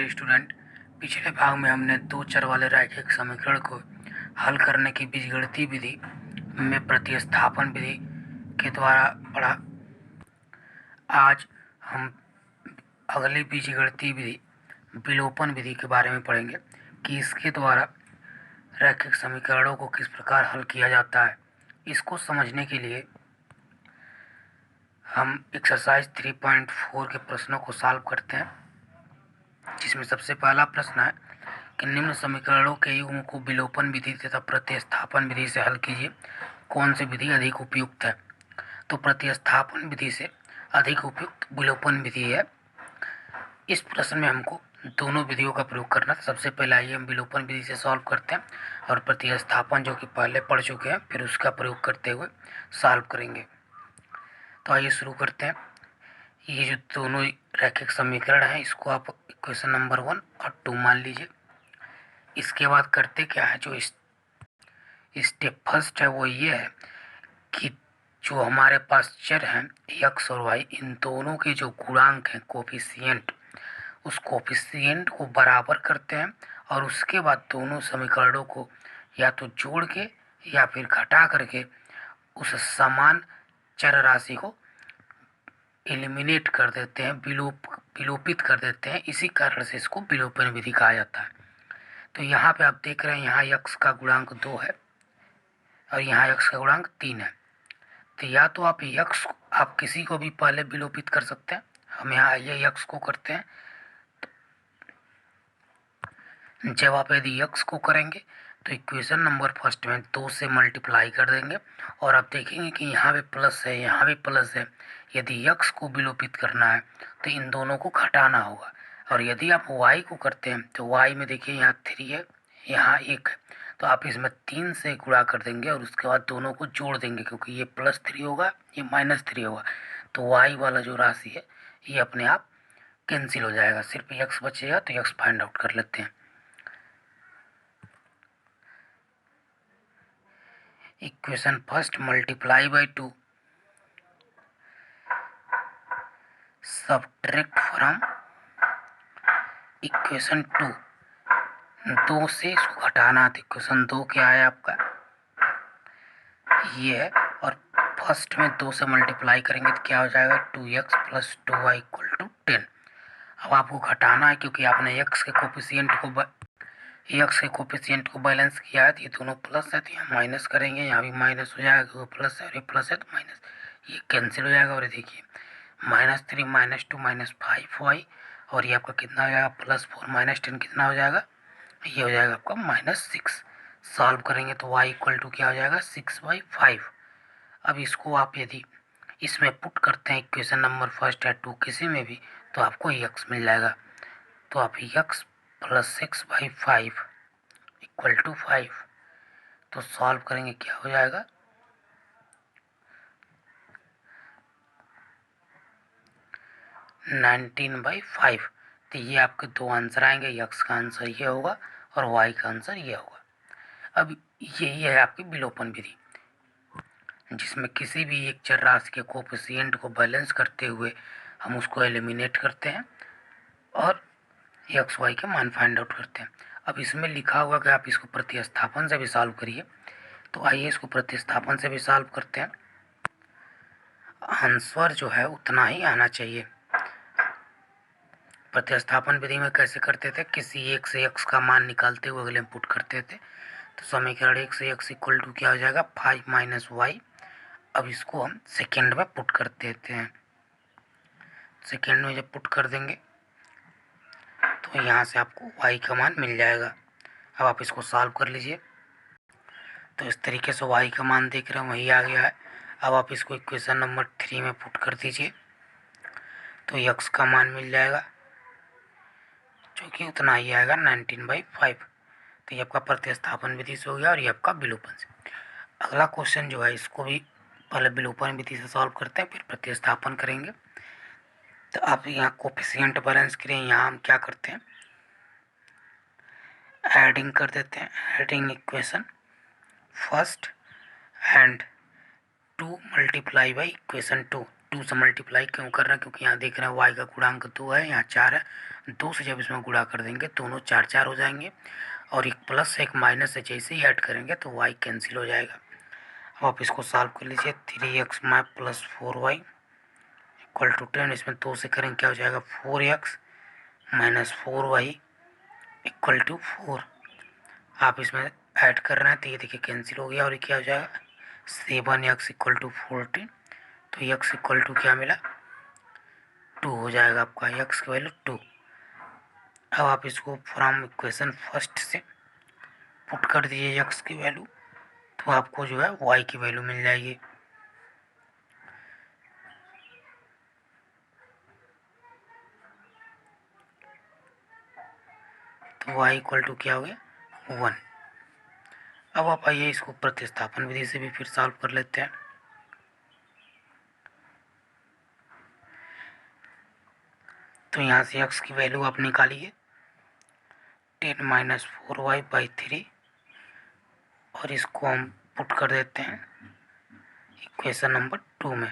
Dear student, पिछले भाग में हमने दो चर वाले रैखिक समीकरण को हल करने की बीजगणितीय विधि में प्रतिस्थापन विधि के द्वारा पढ़ा। आज हम अगली बीजगणितीय विधि विलोपन विधि के बारे में पढ़ेंगे कि इसके द्वारा रैखिक समीकरणों को किस प्रकार हल किया जाता है। इसको समझने के लिए हम एक्सरसाइज 3.4 के प्रश्नों को सॉल्व करते हैं, जिसमें सबसे पहला प्रश्न है कि निम्न समीकरणों के युग्म को विलोपन विधि तथा प्रतिस्थापन विधि से हल कीजिए, कौन सी विधि अधिक उपयुक्त है। तो प्रतिस्थापन विधि से अधिक उपयुक्त विलोपन विधि है। इस प्रश्न में हमको दोनों विधियों का प्रयोग करना। सबसे पहले आइए हम विलोपन विधि से सॉल्व करते हैं और प्रतिस्थापन जो कि पहले पढ़ चुके हैं फिर उसका प्रयोग करते हुए सॉल्व करेंगे। तो आइए शुरू करते हैं। ये जो दोनों रैखिक समीकरण हैं इसको आप इक्वेशन नंबर 1 और 2 मान लीजिए। इसके बाद करते क्या है, जो स्टेप फर्स्ट है वो ये है कि जो हमारे पास चर हैं x और y, इन दोनों के जो गुणांक हैं कोफिशिएंट, उस कोफिशिएंट को बराबर करते हैं और उसके बाद दोनों समीकरणों को या तो जोड़ के या फिर घटा करके उस समान चर राशि को एलिमिनेट कर देते हैं, विलोपित कर देते हैं। इसी कारण से इसको विलोपन विधि कहा जाता है। तो यहाँ पे आप देख रहे हैं यहाँ x का गुणांक 2 है और यहाँ x का गुणांक 3 है। तो या तो आप x आप किसी को भी पहले विलोपित कर सकते हैं। हम यहाँ ये x को करते हैं। जब आप यदि x को करेंगे तो इक्वेशन नंबर फर्स्ट में 2 से मल्टीप्लाई कर देंगे और आप देखेंगे कि यहाँ पे प्लस है, यहाँ भी प्लस है। यदि x को विलोपित करना है तो इन दोनों को घटाना होगा। और यदि आप y को करते हैं तो y में देखिए यहाँ 3 है, यहाँ 1 है, तो आप इसमें 3 से गुणा कर देंगे और उसके बाद दोनों को जोड़ देंगे, क्योंकि ये +3 होगा, ये -3 होगा। तो y वाला जो राशि है ये अपने आप कैंसिल हो जाएगा, सिर्फ x बचेगा। तो x फाइंड आउट कर लेते हैं। Equation first multiply by 2, subtract from equation 2, 2 से इसको घटाना। तो इक्वेशन 2 क्या है आपका, ये है। और फर्स्ट में 2 से मल्टीप्लाई करेंगे तो क्या हो जाएगा, 2x + 2y = 10। अब आपको घटाना है क्योंकि आपने x के कोफिशिएंट को बैलेंस किया है। तो ये दोनों प्लस है तो यहाँ माइनस करेंगे, यहाँ भी माइनस हो जाएगा क्योंकि प्लस है और ये प्लस है तो माइनस, ये कैंसिल हो जाएगा। और ये देखिए -3 - 2 - 5y, और ये आपका कितना हो जाएगा, +4 - 10 कितना हो जाएगा, ये हो जाएगा आपका -6। सॉल्व करेंगे तो y = क्या हो जाएगा, 6/5। अब इसको आप यदि इसमें पुट करते हैं इक्वेशन नंबर फर्स्ट या 2 किसी में भी, तो आपको x मिल जाएगा। तो आप x + 6/5 = 5। तो सॉल्व करेंगे क्या हो जाएगा, 19/5। तो ये आपके दो आंसर आएंगे, x का आंसर ये होगा और y का आंसर ये होगा। अब यही है आपकी विलोपन विधि, जिसमें किसी भी एक चर राशि के कोफिशिएंट को बैलेंस करते हुए हम उसको एलिमिनेट करते हैं और एक्स वाई के मान फाइंड आउट करते हैं। अब इसमें लिखा हुआ कि आप इसको प्रतिस्थापन से भी सॉल्व करिए। तो आइए इसको प्रतिस्थापन से भी सॉल्व करते हैं। आंसर जो है उतना ही आना चाहिए। प्रतिस्थापन विधि में कैसे करते थे, किसी एक से x का मान निकालते हुए अगले में पुट करते थे। तो समीकरण 1 से x = क्या हो जाएगा, 5 - y। अब इसको हम सेकेंड में पुट कर देते हैं। सेकेंड में जब पुट कर देंगे तो यहाँ से आपको y का मान मिल जाएगा। अब आप इसको सॉल्व कर लीजिए। तो इस तरीके से y का मान देख रहे हैं वही आ गया है। अब आप इसको इक्वेशन नंबर 3 में पुट कर दीजिए तो x का मान मिल जाएगा, जो कि उतना ही आएगा, 19/5। तो ये आपका प्रतिस्थापन विधि से हो गया और ये आपका विलोपन से। अगला क्वेश्चन जो है इसको भी पहले विलोपन विधि से सॉल्व करते हैं, फिर प्रतिस्थापन करेंगे। तो आप यहाँ कोफिशिएंट बैलेंस के लिए यहाँ हम क्या करते हैं, एडिंग कर देते हैं। Adding equation first and 2 × equation 2, 2 से मल्टीप्लाई क्यों कर रहे हैं, क्योंकि यहाँ देख रहे हैं y का गुणांक 2 है, यहाँ 4 है। 2 से जब इसमें गुणा कर देंगे दोनों 4 4 हो जाएंगे, और एक प्लस एक माइनस से जैसे ही ऐड करेंगे तो y कैंसिल हो जाएगा। अब आप इसको सॉल्व कर लीजिए। 3x plus 4y equal to 10। इसमें 2 से करेंगे क्या हो जाएगा, 4x minus 4y equal to 4। आप इसमें ऐड कर रहे हैं तो ये देखिए कैंसिल हो गया, और ये क्या हो जाएगा, 7x इक्वल टू 14। तो x इक्वल टू क्या मिला, 2 हो जाएगा आपका, x की वैल्यू 2। अब आप इसको फ्रॉम इक्वेशन फर्स्ट से पुट कर दीजिए x की वैल्यू, तो आपको जो है y की वैल्यू मिल जाएगी। तो y इक्वल टू क्या हो गया, 1। अब आप आइए इसको प्रतिस्थापन विधि से भी फिर सॉल्व कर लेते हैं। तो यहाँ से x की वैल्यू आप निकालिए 10 माइनस 4y बाई 3, और इसको हम पुट कर देते हैं इक्वेशन नंबर 2 में।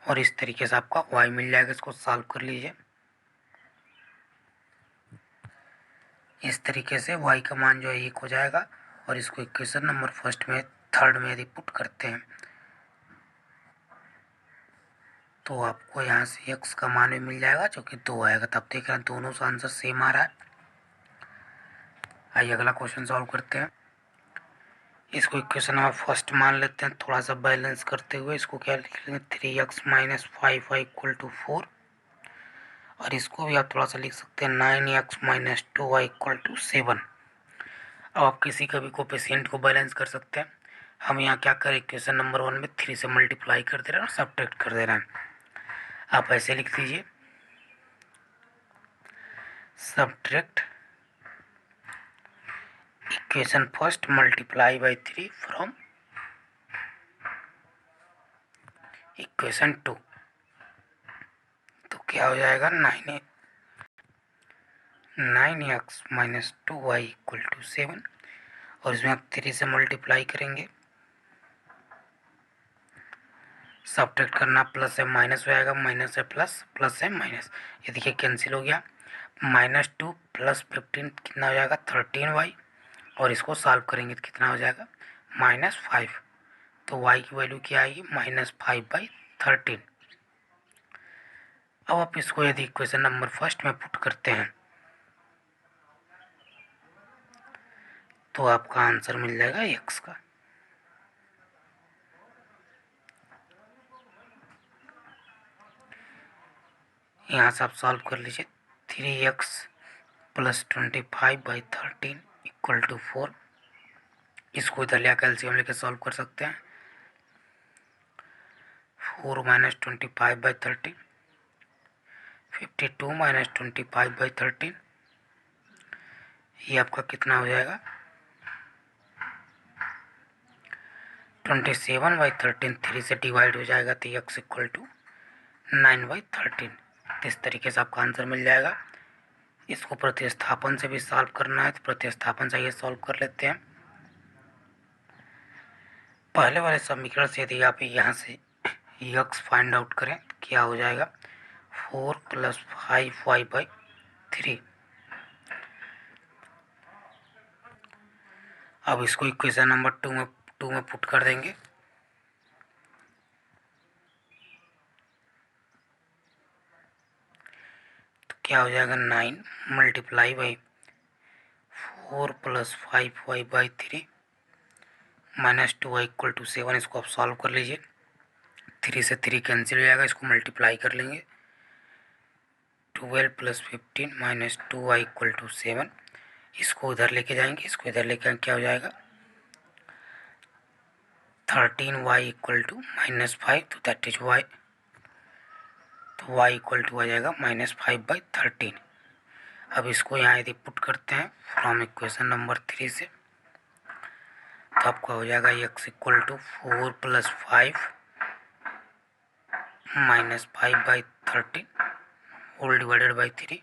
और इस तरीके से आपका y मिल जाएगा। इसको सॉल्व कर लीजिए। इस तरीके से y का मान जो है 1 हो जाएगा, और इसको इक्वेशन नंबर फर्स्ट में थर्ड में यदि पुट करते हैं तो आपको यहाँ से x का मान भी मिल जाएगा जो कि 2 आएगा। तब देख रहे हैं दोनों का आंसर सेम आ रहा है। आइए अगला क्वेश्चन सॉल्व करते हैं। इसको इक्वेशन नंबर फर्स्ट मान लेते हैं, थोड़ा सा बैलेंस करते हुए। इसको क्या लिख लेंगे, 3x minus 5y equal to 4, और इसको भी आप थोड़ा सा लिख सकते हैं 9x minus 2y equal to 7। अब आप किसी का भी कोफिशिएंट को बैलेंस कर सकते हैं। हम यहाँ क्या करें, इक्वेशन नंबर 1 में 3 से मल्टीप्लाई कर दे रहे हैं और सब्ट्रैक्ट कर दे रहे हैं। आप ऐसे लिख दीजिए, subtract equation first multiply by 3 from equation 2। तो क्या हो जाएगा, 9x minus 2y equal to 7, और इसमें आप 3 से मल्टीप्लाई करेंगे, सब्ट्रैक्ट करना, प्लस है माइनस हो जाएगा, माइनस है प्लस, प्लस है माइनस, ये देखिए कैंसिल हो गया। -2 प्लस 15 कितना हो जाएगा, 13y, और इसको सॉल्व करेंगे तो कितना हो जाएगा, -5। तो y की वैल्यू क्या आएगी, -5/13। अब आप इसको यदि इक्वेशन नंबर फर्स्ट में पुट करते हैं तो आपका आंसर मिल जाएगा x का। यहाँ से आप सॉल्व कर लीजिए। 3x plus 25/13 equal to 4। इसको इधर ले आकर एलसीएम लेके सॉल्व कर सकते हैं। 4 माइनस 25/13, 52 माइनस 25/13, ये आपका कितना हो जाएगा, 27/13। 3 से डिवाइड हो जाएगा तो x इक्वल टू 9/13। इस तरीके से आपका आंसर मिल जाएगा। इसको प्रतिस्थापन से भी सॉल्व करना है तो प्रतिस्थापन से ये सॉल्व कर लेते हैं। पहले वाले समीकरण से यदि आप यहाँ से x फाइंड आउट करें तो क्या हो जाएगा, 4 प्लस 5y/3। अब इसको इक्वेशन नंबर 2 में पुट कर देंगे। तो क्या हो जाएगा, 9 multiply by 4 plus 5y/3 minus 2y equal to 7। इसको आप सॉल्व कर लीजिए। 3 से 3 कैंसिल हो जाएगा, इसको मल्टीप्लाई कर लेंगे। 12 plus 15 minus 2y equal to 7। इसको उधर लेके जाएंगे, इसको इधर लेके क्या हो जाएगा, 13y इक्वल टू -5, तो दैट इज y। तो y इक्वल टू आ जाएगा -5/13। अब इसको यहाँ यदि पुट करते हैं फ्रॉम इक्वेशन नंबर 3 से तो आपका हो जाएगा x equal to 4 plus 5 minus 5/13 whole divided by 3।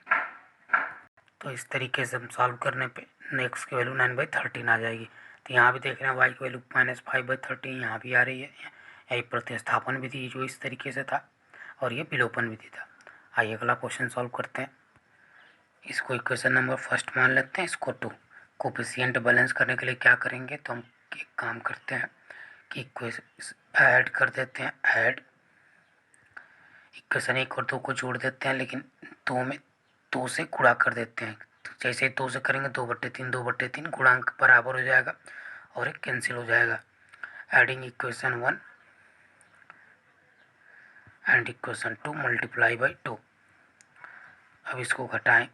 तो इस तरीके से हम सॉल्व करने पे x की वैल्यू 9/13 आ जाएगी। तो यहाँ भी देख रहे हैं y की वैल्यू -5/13 यहाँ भी आ रही है। यही प्रतिस्थापन विधि जो इस तरीके से था और ये विलोपन विधि था। आइए अगला क्वेश्चन सॉल्व करते हैं। इसको इक्वेशन नंबर फर्स्ट मान लेते हैं, इसको 2। कोफिशिएंट बैलेंस करने के लिए क्या करेंगे, तो हम एक काम करते हैं कि इक्वेशन ऐड कर देते हैं। ऐड इक्वेशन 1 और 2 को जोड़ देते हैं, लेकिन 2 में 2 से गुणा कर देते हैं। तो जैसे 2 से करेंगे 2/3 2/3 गुणांक बराबर हो जाएगा और एक कैंसिल हो जाएगा। Adding equation 1 and equation 2 multiply by 2। अब इसको घटाएं,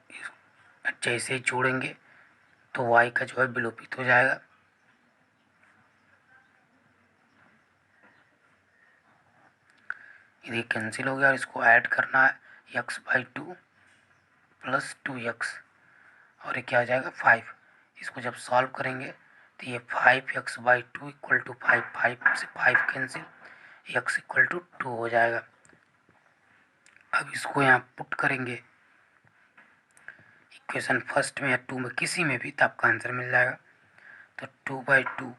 जैसे ही जोड़ेंगे तो y का जो है विलोपित हो जाएगा। ये कैंसिल हो गया और इसको ऐड करना है x/2 + 2x और ये क्या हो जाएगा 5। इसको जब सॉल्व करेंगे तो ये 5x/2 = 5, 5 से 5 कैंसिल, x = 2 हो जाएगा। अब इसको यहाँ पुट करेंगे इक्वेशन फर्स्ट में या 2 में, किसी में भी, तो आपका आंसर मिल जाएगा। तो 2/2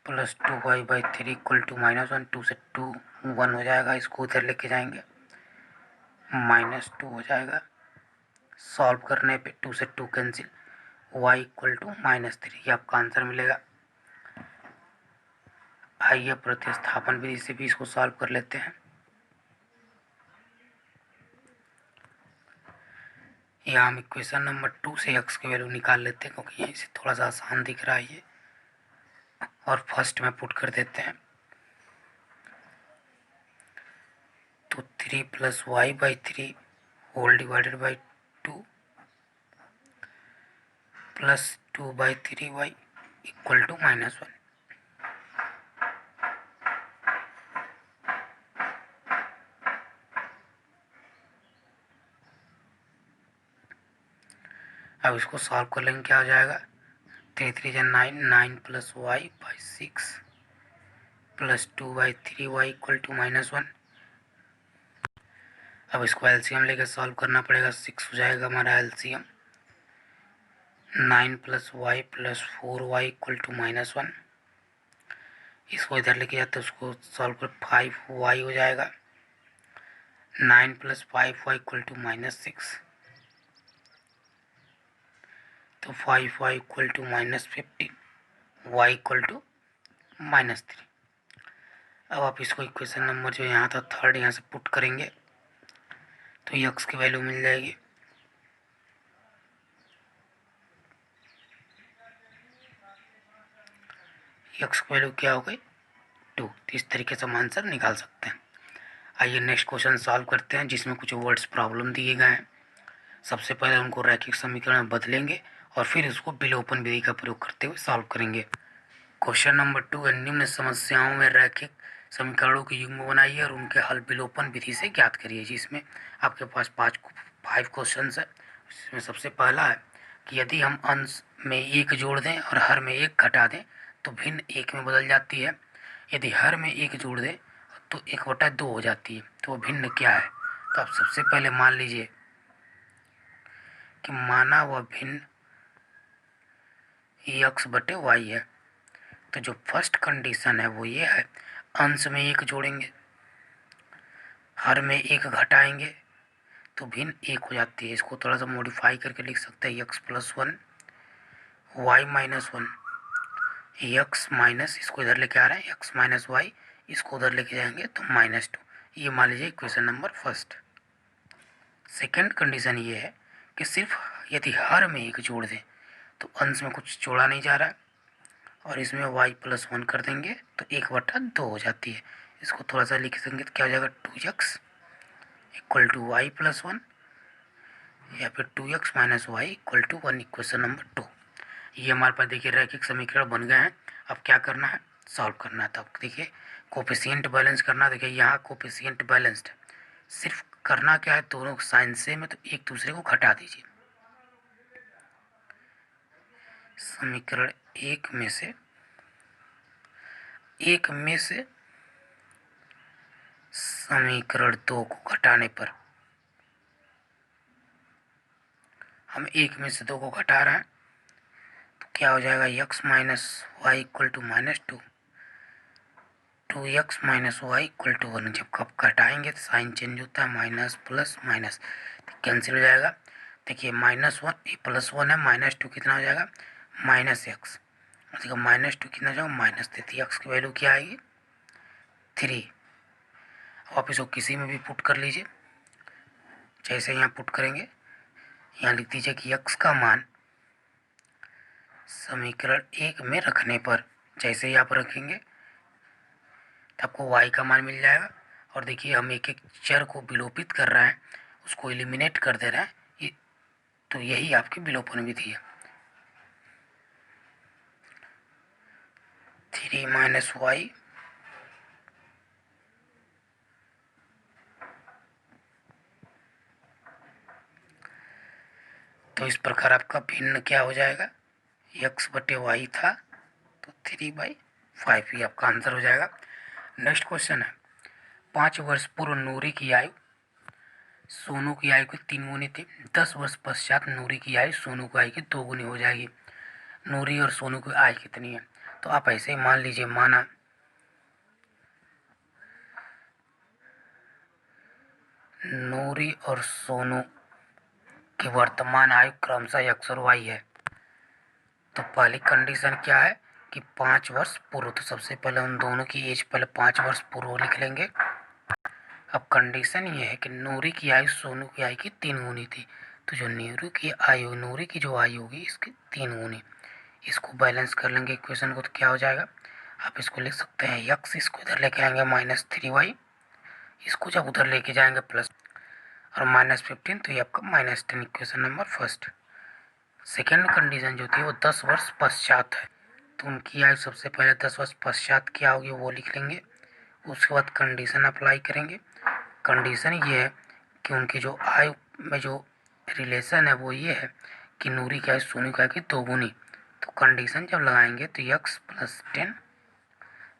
+ 2y/3 = -1, 2 से 2 1 हो जाएगा। इसको उधर लेके जाएंगे, -2 हो जाएगा। सॉल्व करने पे 2 से 2 कैंसिल, y = -3, ये आपका आंसर मिलेगा। आइए प्रतिस्थापन विधि से भी इसको सॉल्व कर लेते हैं। यहाँ हम इक्वेशन नंबर 2 से x की वैल्यू निकाल लेते हैं, क्योंकि यहीं से थोड़ा सा आसान दिख रहा है ये, और फर्स्ट में पुट कर देते हैं। तो 3 + y/3 whole divided by 2 + 2/3y = -1। अब इसको सॉल्व कर लेंगे, क्या हो जाएगा 3 3 जा 9, 9 + y/6 + 2/3y = -1। अब इसको एलसीएम लेकर सॉल्व करना पड़ेगा, 6 हो जाएगा हमारा एलसीएम। 9 + y + 4y = -1। इसको इधर लेके जाते हैं, उसको सॉल्व कर 5y हो जाएगा। 9 + 5y = -6, तो 5y = -15, y = -3। अब आप इसको इक्वेशन नंबर जो यहाँ था थर्ड, यहाँ से पुट करेंगे तो x की वैल्यू मिल जाएगी। x की वैल्यू क्या हो गई 2। तो इस तरीके से हम आंसर निकाल सकते हैं। आइए नेक्स्ट क्वेश्चन सॉल्व करते हैं, जिसमें कुछ वर्ड्स प्रॉब्लम दिए गए हैं। सबसे पहले उनको रैखिक समीकरण में बदलेंगे और फिर इसको विलोपन विधि का प्रयोग करते हुए सॉल्व करेंगे। क्वेश्चन नंबर 2 है, निम्न समस्याओं में रैखिक समीकरणों की युग्म बनाइए और उनके हल विलोपन विधि से ज्ञात करिए। जिसमें आपके पास 5 क्वेश्चन है। इसमें सबसे पहला है कि यदि हम अंश में 1 जोड़ दें और हर में 1 घटा दें तो भिन्न 1 में बदल जाती है। यदि हर में 1 जोड़ दें तो 1/2 हो जाती है। तो वो भिन्न क्या है, तो आप सबसे पहले मान लीजिए कि माना वह भिन्न x/y है। तो जो फर्स्ट कंडीशन है वो ये है, अंश में 1 जोड़ेंगे, हर में 1 घटाएंगे तो भिन्न 1 हो जाती है। इसको थोड़ा सा मॉडिफाई करके लिख सकते हैं x + 1 y - 1 x माइनस, इसको इधर लेके आ रहे हैं x - y, इसको उधर लेके जाएंगे तो -2। ये मान लीजिए equation number first. Second condition ये है कि सिर्फ यदि हर में 1 जोड़ दें तो अंश में कुछ जोड़ा नहीं जा रहा है, और इसमें y + 1 कर देंगे तो 1/2 हो जाती है। इसको थोड़ा सा लिख देंगे तो क्या हो जाएगा 2x = y + 1 या फिर 2x - y = 1, इक्वेशन नंबर 2। ये हमारे पास देखिए रैखिक समीकरण बन गए हैं। अब क्या करना है, सॉल्व करना है। तो अब देखिए कोफिशिएंट बैलेंस करना, देखिए यहाँ कोफिशिएंट बैलेंस्ड है। सिर्फ करना क्या है, दोनों साइन से में तो एक दूसरे को घटा दीजिए। समीकरण एक में से समीकरण 2 को घटाने पर, हम 1 में से 2 को घटा रहे हैं तो क्या हो जाएगा, x minus y equal to -2, 2x minus y equal to 1। जब कब घटाएंगे तो साइन चेंज होता है, माइनस प्लस माइनस, तो कैंसिल हो जाएगा। देखिए -1 ये +1 है, -2 कितना हो जाएगा, -x। देखो -2 कितना हो जाएगा, -3। x की वैल्यू क्या आएगी, 3। आप इसको किसी में भी पुट कर लीजिए, जैसे यहाँ पुट करेंगे, यहाँ लिख दीजिए कि x का मान समीकरण 1 में रखने पर, जैसे ही आप रखेंगे तो आपको y का मान मिल जाएगा। और देखिए हम एक एक चर को विलोपित कर रहे हैं, उसको एलिमिनेट कर दे रहे हैं, तो यही आपकी विलोपन विधि है। 3 माइनस वाई तो इस प्रकार आपका भिन्न क्या हो जाएगा, x/y था तो 3/5 ही आपका आंसर हो जाएगा। नेक्स्ट क्वेश्चन है, 5 वर्ष पूर्व नूरी की आयु सोनू की आयु की 3 गुनी थी। 10 वर्ष पश्चात नूरी की आयु सोनू की आयु की 2 गुनी हो जाएगी। नूरी और सोनू की आयु कितनी है, तो आप ऐसे ही मान लीजिए, माना नूरी और सोनू की वर्तमान आयु क्रमशः x और y है। तो पहली कंडीशन क्या है कि 5 वर्ष पूर्व, तो सबसे पहले उन दोनों की एज पहले 5 वर्ष पूर्व लिख लेंगे। अब कंडीशन ये है कि नूरी की आयु सोनू की आयु की 3 गुनी थी, तो जो नूरी की जो आयु होगी इसकी 3 गुनी, इसको बैलेंस कर लेंगे इक्वेशन को, तो क्या हो जाएगा, आप इसको लिख सकते हैं x, इसको इधर लेके आएंगे -3y, इसको जब उधर लेके जाएंगे प्लस और -15, तो ये आपका -10 equation number first. Second condition जो थी वो 10 वर्ष पश्चात है, तो उनकी आयु सबसे पहले 10 वर्ष पश्चात क्या होगी वो लिख लेंगे, उसके बाद कंडीशन अप्लाई करेंगे। कंडीशन ये है कि उनकी जो आयु में जो रिलेशन है वो ये है कि नूरी की आयु सोनू की आयु की 2 गुनी, तो कंडीशन जब लगाएंगे तो x + 10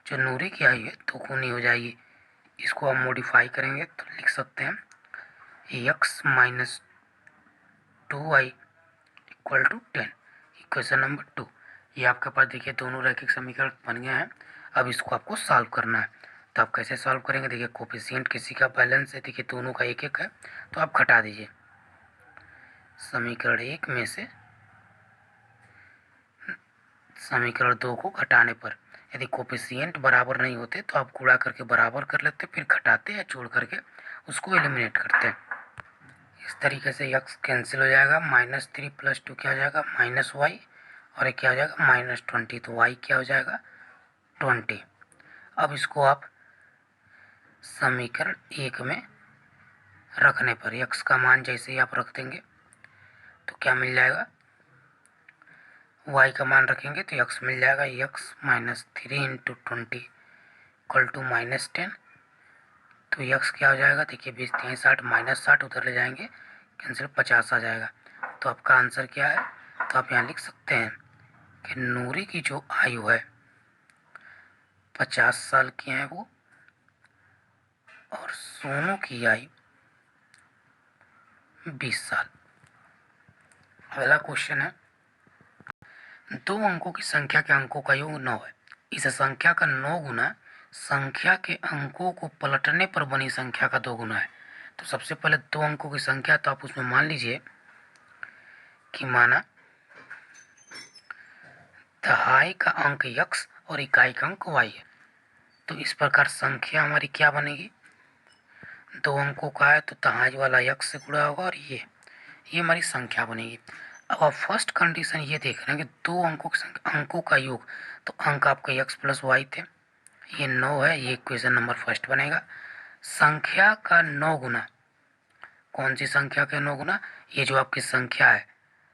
जो नूरी की आयु है 2 गुनी हो जाएगी। इसको हम मॉडिफाई करेंगे तो लिख सकते हैं x - 2y equal to 10, equation number 2। ये आपके पास देखिए दोनों रैखिक समीकरण बन गए हैं। अब इसको आपको सॉल्व करना है, तो आप कैसे सॉल्व करेंगे, देखिए कोफिशिएंट किसी का बैलेंस है, देखिए दोनों का एक एक है, तो आप घटा दीजिए। समीकरण 1 में से समीकरण 2 को घटाने पर यदि कोफिशिएंट बराबर नहीं होते तो आप गुणा करके बराबर कर लेते, फिर घटाते या जोड़ करके उसको एलिमिनेट करते हैं। इस तरीके से x कैंसिल हो जाएगा, -3 + 2 क्या हो जाएगा, -y, और ये क्या हो जाएगा -20, तो y क्या हो जाएगा 20। अब इसको आप समीकरण 1 में रखने पर x का मान जैसे ही आप रख देंगे तो क्या मिल जाएगा, y का मान रखेंगे तो x मिल जाएगा, x -3 × 20 इक्वल टू -10। तो x क्या हो जाएगा, देखिए 20 3 60, -60 उधर ले जाएंगे कैंसिल, 50 आ जाएगा। तो आपका आंसर क्या है, तो आप यहाँ लिख सकते हैं कि नूरी की जो आयु है 50 साल की है वो, और सोनू की आयु 20 साल। अगला क्वेश्चन है, 2 अंकों की संख्या के अंकों का योग 9 है। इस संख्या का 9 गुना संख्या के अंकों को पलटने पर बनी संख्या का 2 गुना है। तो सबसे पहले 2 अंकों की संख्या, तो आप उसमें मान लीजिए कि माना दहाई का अंक x और इकाई का अंक y है, तो इस प्रकार संख्या हमारी क्या बनेगी, 2 अंकों का है तो दहाई वाला x से गुणा होगा, और ये हमारी संख्या बनेगी। अब आप फर्स्ट कंडीशन ये देख रहे हैं कि 2 अंकों की संख्या, अंकों का योग, तो अंक आपका x + y थे, ये 9 है, ये इक्वेशन नंबर फर्स्ट बनेगा। संख्या का 9 गुना, कौन सी संख्या का 9 गुना, ये जो आपकी संख्या है,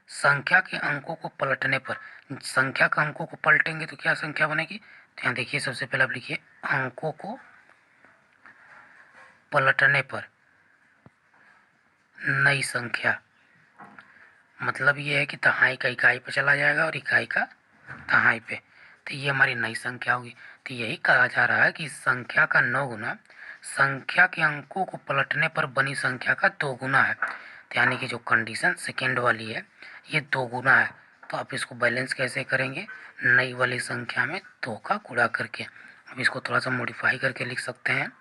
संख्या के अंकों को पलटने पर, संख्या के अंकों को पलटेंगे तो क्या संख्या बनेगी, तो यहाँ देखिए सबसे पहले आप लिखिए अंकों को पलटने पर नई संख्या, मतलब ये है कि दहाई का इकाई पे चला जाएगा और इकाई का दहाई पे, तो ये हमारी नई संख्या होगी। तो यही कहा जा रहा है कि संख्या का 9 गुना संख्या के अंकों को पलटने पर बनी संख्या का 2 गुना है। तो यानी कि जो कंडीशन सेकेंड वाली है ये 2 गुना है, तो आप इसको बैलेंस कैसे करेंगे, नई वाली संख्या में 2 का गुणा करके। अब इसको थोड़ा सा मॉडिफाई करके लिख सकते हैं।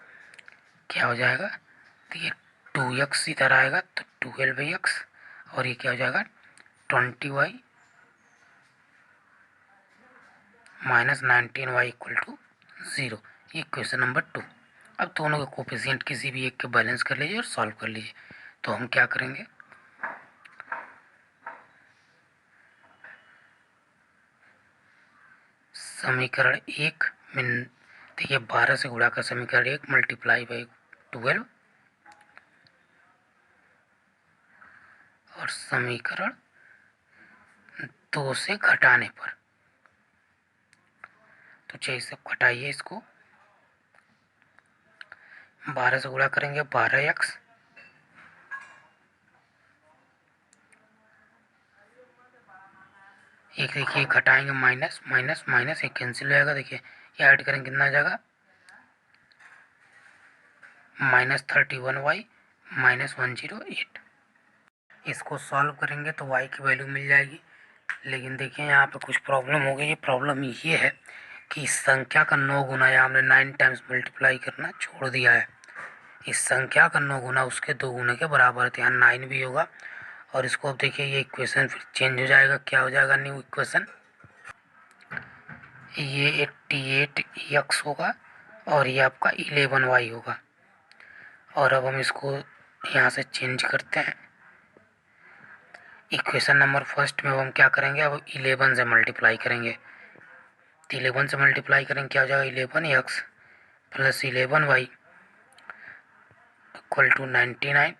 क्या हो जाएगा, तो ये 2x इधर आएगा तो 12x, और ये क्या हो जाएगा 20y minus 19y equal to 0। ये क्वेश्चन नंबर 2। अब दोनों के कोफिशिएंट किसी भी एक के बैलेंस कर लीजिए और सॉल्व कर लीजिए। तो हम क्या करेंगे, समीकरण 1 में देखिए 12 से गुणा कर समीकरण 1 मल्टीप्लाई बाई 12 और समीकरण 2 से घटाने पर, तो चाहिए सब घटाइए इसको। 12 से गुणा करेंगे 12x, एक देखिए घटाएंगे माइनस माइनस माइनस, एक कैंसिल हो जाएगा। देखिए ये ऐड करेंगे कितना आ जाएगा, -31y -108। इसको सॉल्व करेंगे तो y की वैल्यू मिल जाएगी। लेकिन देखिए यहाँ पे कुछ प्रॉब्लम हो गई है। प्रॉब्लम ये है कि इस संख्या का 9 गुना या हमने 9 टाइम्स मल्टीप्लाई करना छोड़ दिया है। इस संख्या का 9 गुना उसके 2 गुने के बराबर है, तो यहाँ 9 भी होगा। और इसको अब देखिए ये इक्वेशन फिर चेंज हो जाएगा। क्या हो जाएगा न्यू इक्वेशन, ये 88x होगा और ये आपका 11y होगा। और अब हम इसको यहाँ से चेंज करते हैं। इक्वेशन नंबर फर्स्ट में अब हम क्या करेंगे, अब 11 से मल्टीप्लाई करेंगे। तो 11 से मल्टीप्लाई करेंगे क्या हो जाएगा, 11x plus 11y equal to 99।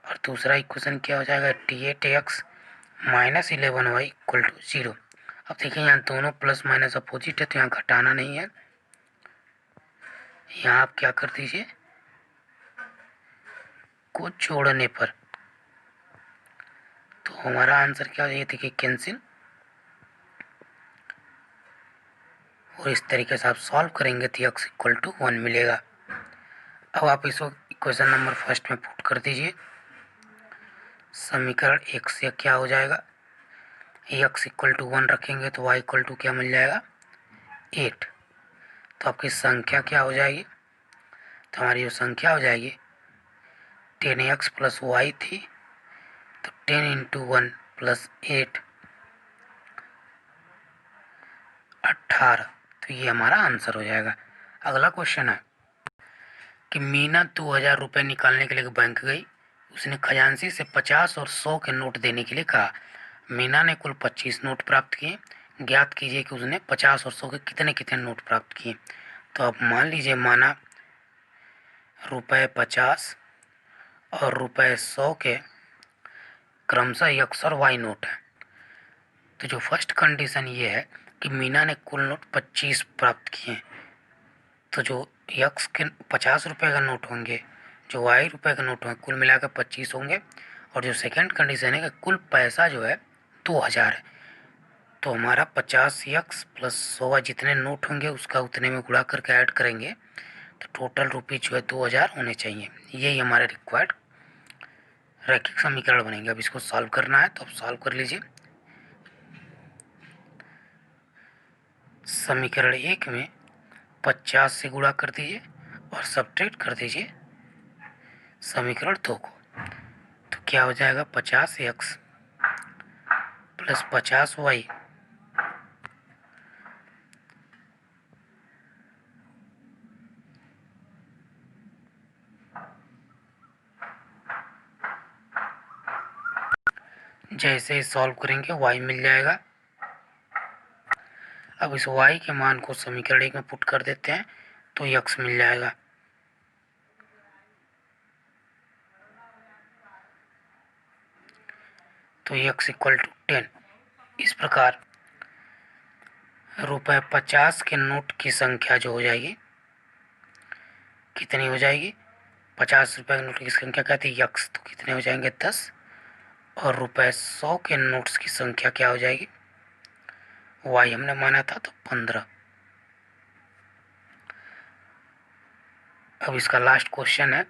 और दूसरा इक्वेशन क्या हो जाएगा, 88x minus 11y equal to 0। अब देखिए यहाँ दोनों प्लस माइनस अपोजिट है, तो यहाँ घटाना नहीं है। यहाँ आप क्या कर दीजिए, को जोड़ने पर तो हमारा आंसर क्या हो जाएगा, देखिए कैंसिल। और इस तरीके से आप सॉल्व करेंगे तो x इक्वल टू 1 मिलेगा। अब आप इसको इक्वेशन नंबर फर्स्ट में पुट कर दीजिए। समीकरण 1 से क्या हो जाएगा, x इक्वल टू 1 रखेंगे तो y इक्वल टू क्या मिल जाएगा 8। तो आपकी संख्या क्या हो जाएगी, तो हमारी जो संख्या हो जाएगी 10x प्लस वाई थी, तो 10 इंटू 1 प्लस 8 18। तो ये हमारा आंसर हो जाएगा। अगला क्वेश्चन है कि मीना 2000 रुपये निकालने के लिए बैंक गई। उसने खजांची से 50 और 100 के नोट देने के लिए कहा। मीना ने कुल 25 नोट प्राप्त किए। ज्ञात कीजिए कि उसने 50 और 100 के कितने कितने नोट प्राप्त किए। तो अब मान लीजिए माना ₹50 और ₹100 के क्रमशः x और y नोट है। तो जो फर्स्ट कंडीशन ये है कि मीना ने कुल नोट 25 प्राप्त किए। तो जो x के 50 रुपये का नोट होंगे, जो y रुपये का नोट होंगे, कुल मिलाकर 25 होंगे। और जो सेकंड कंडीशन है कि कुल पैसा जो है 2000 है। तो हमारा 50x प्लस 100 जितने नोट होंगे उसका उतने में गुणा करके ऐड करेंगे तो टोटल रुपीज जो है 2000 होने चाहिए। यही हमारे रिक्वायर्ड रैखिक समीकरण बनेंगे। अब इसको सॉल्व करना है तो अब सॉल्व कर लीजिए। समीकरण 1 में 50 से गुणा कर दीजिए और सब्ट्रैक्ट कर दीजिए समीकरण 2 को। तो क्या हो जाएगा 50x प्लस 50y जैसे ही सॉल्व करेंगे y मिल जाएगा। अब इस y के मान को समीकरण 1 में पुट कर देते हैं तो x मिल जाएगा। तो x इक्वल टू 10। इस प्रकार ₹50 के नोट की संख्या जो हो जाएगी कितनी हो जाएगी, 50 रुपये के नोट की संख्या कहती है x, तो कितने हो जाएंगे 10। और ₹100 के नोट्स की संख्या क्या हो जाएगी, y हमने माना था तो 15। अब इसका लास्ट क्वेश्चन है,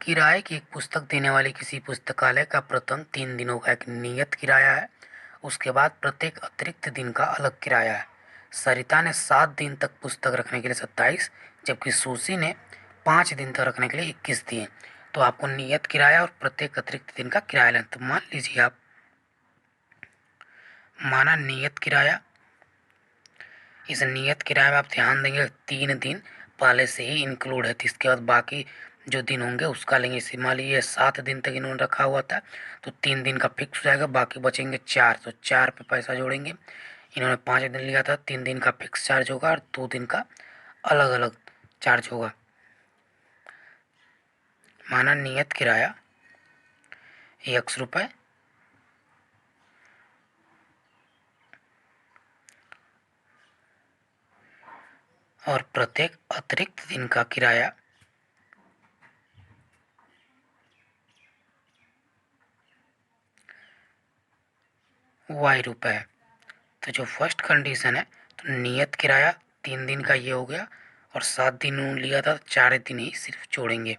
किराए की एक पुस्तक देने वाले किसी पुस्तकालय का प्रथम 3 दिनों का एक नियत किराया है उसके बाद प्रत्येक अतिरिक्त दिन का अलग किराया है। सरिता ने 7 दिन तक पुस्तक रखने के लिए 27, जबकि सुशी ने 5 दिन तक रखने के लिए 21 दिए। तो आपको नियत किराया और प्रत्येक अतिरिक्त दिन का किराया लेना। तो मान लीजिए आप, माना नियत किराया, इस नियत किराए में आप ध्यान देंगे 3 दिन पहले से ही इंक्लूड है, तो इसके बाद बाकी जो दिन होंगे उसका लेंगे। इसे मान लीजिए 7 दिन तक इन्होंने रखा हुआ था, तो 3 दिन का फिक्स हो जाएगा, बाकी बचेंगे 4, तो 4 पे पैसा जोड़ेंगे। इन्होंने 5 दिन लिया था, 3 दिन का फिक्स चार्ज होगा और 2 दिन का अलग अलग चार्ज होगा। माना नियत किराया ₹1 और प्रत्येक अतिरिक्त दिन का किराया ₹Y है। तो जो फर्स्ट कंडीशन है, तो नियत किराया 3 दिन का ये हो गया, और 7 दिन उन्होंने लिया था, 4 दिन ही सिर्फ जोड़ेंगे।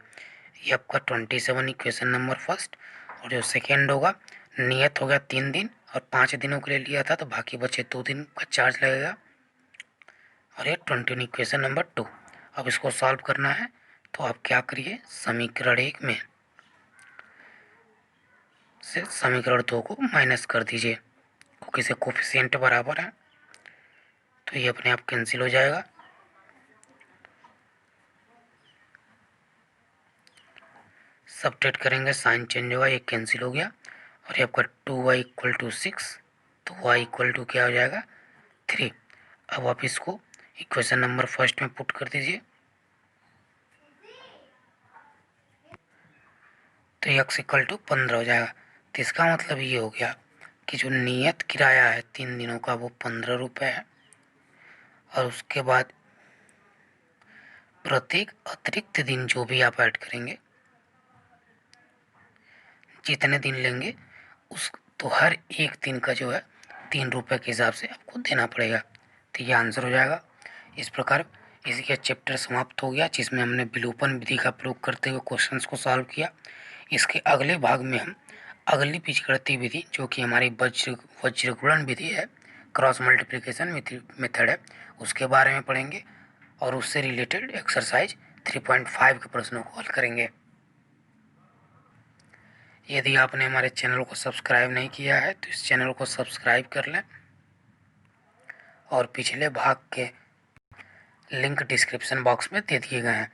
ये आपका 27 इक्वेशन नंबर फर्स्ट। और जो सेकेंड होगा, नियत हो गया 3 दिन और 5 दिनों के लिए लिया था, तो बाकी बचे 2 दिन का चार्ज लगेगा। और ये 20 इक्वेशन नंबर 2। अब इसको सॉल्व करना है, तो आप क्या करिए, समीकरण 1 में से समीकरण 2 को माइनस कर दीजिए, क्योंकि इसे कोफिशिएंट बराबर है, तो ये अपने आप कैंसिल हो जाएगा। सब्ट्रैक्ट करेंगे, साइन चेंज होगा, ये कैंसिल हो गया। और ये आपका 2y = 6, तो y = क्या हो जाएगा, 3। अब आप इसको इक्वेशन नंबर फर्स्ट में पुट कर दीजिए, तो x = 15 हो जाएगा। तो इसका मतलब ये हो गया कि जो नियत किराया है 3 दिनों का, वो ₹15 है। और उसके बाद प्रत्येक अतिरिक्त दिन जो भी आप ऐड करेंगे, जितने दिन लेंगे उस, तो हर एक दिन का जो है ₹3 के हिसाब से आपको देना पड़ेगा। तो ये आंसर हो जाएगा। इस प्रकार इसी का चैप्टर समाप्त हो गया, जिसमें हमने विलोपन विधि का प्रयोग करते हुए क्वेश्चंस को सॉल्व किया। इसके अगले भाग में हम अगली बीजगणितीय विधि, जो कि हमारी वज्रगुणन विधि है, क्रॉस मल्टीप्लिकेशन मेथड है, उसके बारे में पढ़ेंगे और उससे रिलेटेड एक्सरसाइज 3.5 के प्रश्नों को हल करेंगे। यदि आपने हमारे चैनल को सब्सक्राइब नहीं किया है, तो इस चैनल को सब्सक्राइब कर लें और पिछले भाग के लिंक डिस्क्रिप्शन बॉक्स में दे दिए गए हैं।